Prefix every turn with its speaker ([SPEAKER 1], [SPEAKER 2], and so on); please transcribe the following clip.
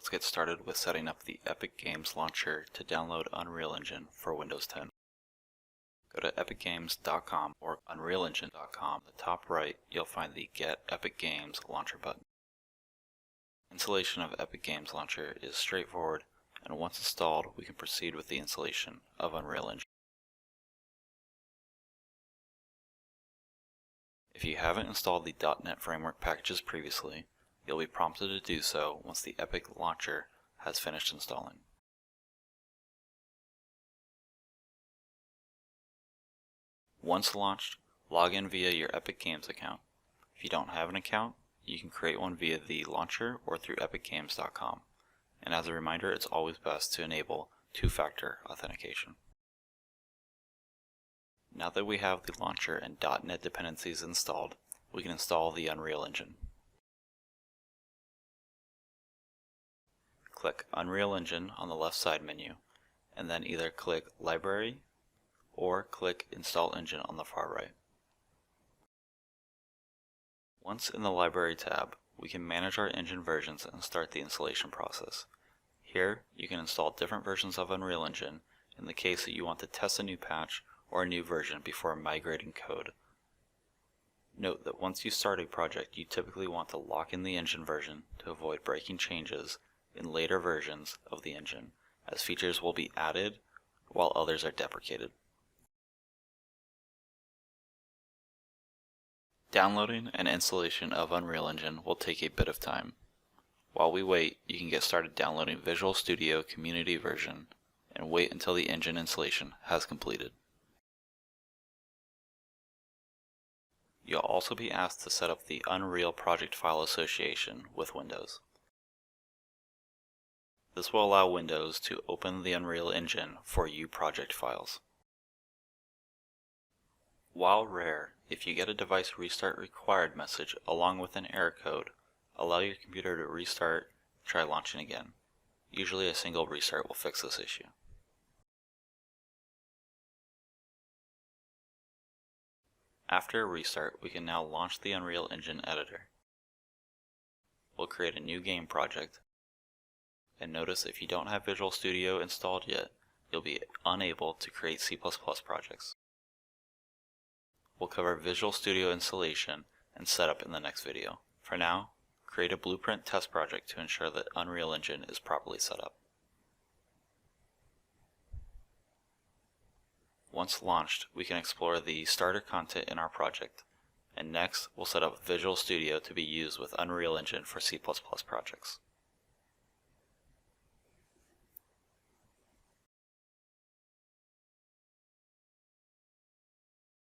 [SPEAKER 1] Let's get started with setting up the Epic Games launcher to download Unreal Engine for Windows 10. Go to epicgames.com or unrealengine.com. At the top right, you'll find the Get Epic Games Launcher button. Installation of Epic Games Launcher is straightforward, and once installed, we can proceed with the installation of Unreal Engine. If you haven't installed the .NET Framework packages previously, you'll be prompted to do so once the Epic Launcher has finished installing. Once launched, log in via your Epic Games account. If you don't have an account, you can create one via the launcher or through epicgames.com. And as a reminder, it's always best to enable two-factor authentication. Now that we have the launcher and .NET dependencies installed, we can install the Unreal Engine. Click Unreal Engine on the left side menu, and then either click Library or click Install Engine on the far right. Once in the Library tab, we can manage our engine versions and start the installation process. Here, you can install different versions of Unreal Engine in the case that you want to test a new patch or a new version before migrating code. Note that once you start a project, you typically want to lock in the engine version to avoid breaking changes in later versions of the engine, as features will be added while others are deprecated. Downloading and installation of Unreal Engine will take a bit of time. While we wait, you can get started downloading Visual Studio Community version and wait until the engine installation has completed. You'll also be asked to set up the Unreal Project File Association with Windows. This will allow Windows to open the Unreal Engine for you project files. While rare, if you get a device restart required message along with an error code, allow your computer to restart and try launching again. Usually a single restart will fix this issue. After a restart, we can now launch the Unreal Engine editor. We'll create a new game project, and notice if you don't have Visual Studio installed yet, you'll be unable to create C++ projects. We'll cover Visual Studio installation and setup in the next video. For now, create a blueprint test project to ensure that Unreal Engine is properly set up. Once launched, we can explore the starter content in our project, and next we'll set up Visual Studio to be used with Unreal Engine for C++ projects.